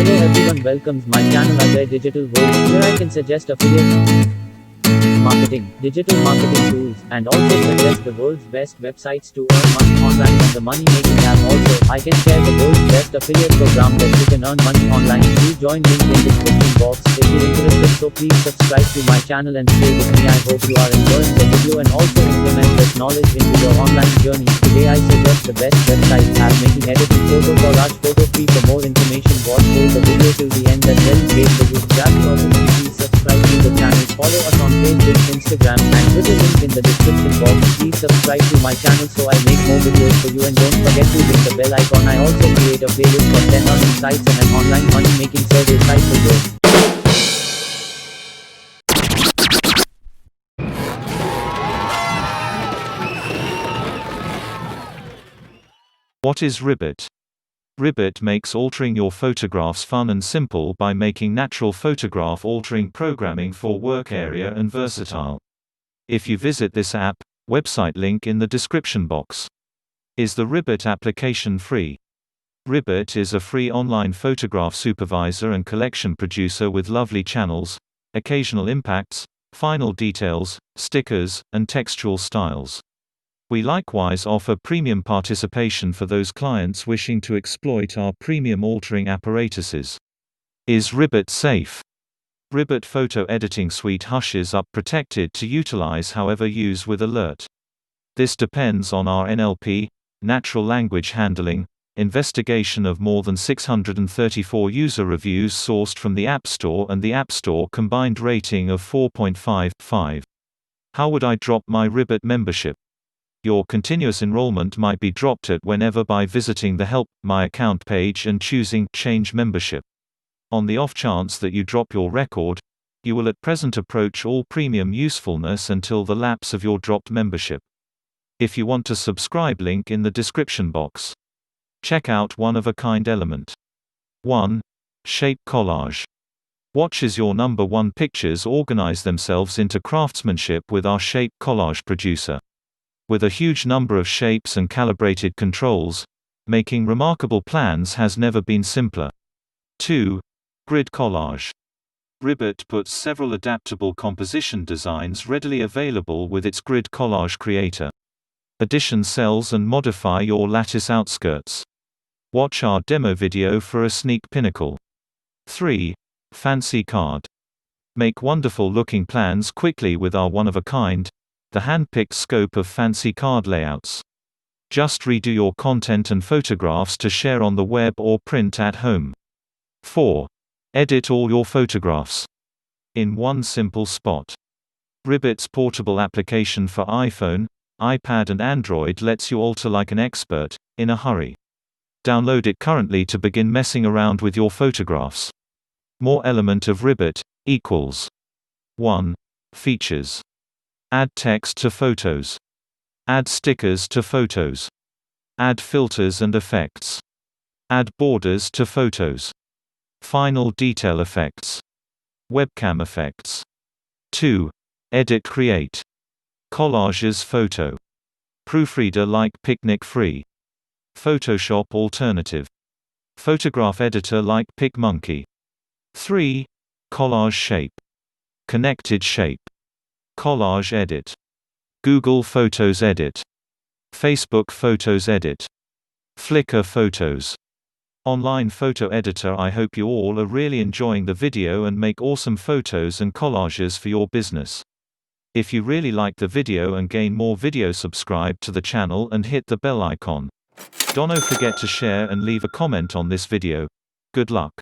Hello everyone, welcomes my channel Ajay Digital World. Here I can suggest affiliate marketing, digital marketing tools, and also suggest the world's best websites to earn money online on the money making app. Also, I can share the world's best affiliate program that you can earn money online. Do join link in description box if you're interested. So please subscribe to my channel and stay with me. I hope you are enjoying the video and also implement this knowledge into your online journey. Today I suggest the best website app making editing photo collage photo free. For more information, watch the video till the end. That's very great for you. Just please subscribe to the channel. Follow us on Facebook, Instagram, and Twitter. Link in the description box. Please subscribe to my channel so I make more videos for you, and don't forget to hit the bell icon. I also create a playlist for 10 earning sites and an online money making survey site for you. What is Ribbit? Ribbit makes altering your photographs fun and simple by making natural photograph altering programming for work area and versatile. If you visit this app, website link in the description box. Is the Ribbit application free? Ribbit is a free online photograph supervisor and collection producer with lovely channels, occasional impacts, final details, stickers, and textual styles. We likewise offer premium participation for those clients wishing to exploit our premium altering apparatuses. Is Ribbit safe? Ribbit photo editing suite hushes up protected to utilize, however use with alert. This depends on our NLP, natural language handling, investigation of more than 634 user reviews sourced from the App Store and the App Store combined rating of 4.55. How would I drop my Ribbit membership? Your continuous enrollment might be dropped at whenever by visiting the Help My Account page and choosing Change Membership. On the off chance that you drop your record, you will at present approach all premium usefulness until the lapse of your dropped membership. If you want to subscribe, link in the description box. Check out one-of-a-kind element. 1. Shape collage. Watch as your number one pictures organize themselves into craftsmanship with our shape collage producer. With a huge number of shapes and calibrated controls, making remarkable plans has never been simpler. 2. Grid collage. Ribbit puts several adaptable composition designs readily available with its grid collage creator. Addition cells and modify your lattice outskirts. Watch our demo video for a sneak pinnacle. 3. Fancy card. Make wonderful looking plans quickly with our one-of-a-kind, the hand-picked scope of fancy card layouts. Just redo your content and photographs to share on the web or print at home. 4. Edit all your photographs in one simple spot. Ribbit's portable application for iPhone, iPad and Android lets you alter like an expert, in a hurry. Download it currently to begin messing around with your photographs. More element of Ribbit equals 1. Features. Add text to photos. Add stickers to photos. Add filters and effects. Add borders to photos. Final detail effects. Webcam effects. 2. Edit create. Collages photo. Proofreader like Picnic free. Photoshop alternative. Photograph editor like PicMonkey. 3. Collage shape. Connected shape. Collage edit. Google Photos edit. Facebook Photos edit. Flickr Photos. Online photo editor. I hope you all are really enjoying the video and make awesome photos and collages for your business. If you really like the video and gain more videos, subscribe to the channel and hit the bell icon. Don't forget to share and leave a comment on this video. Good luck.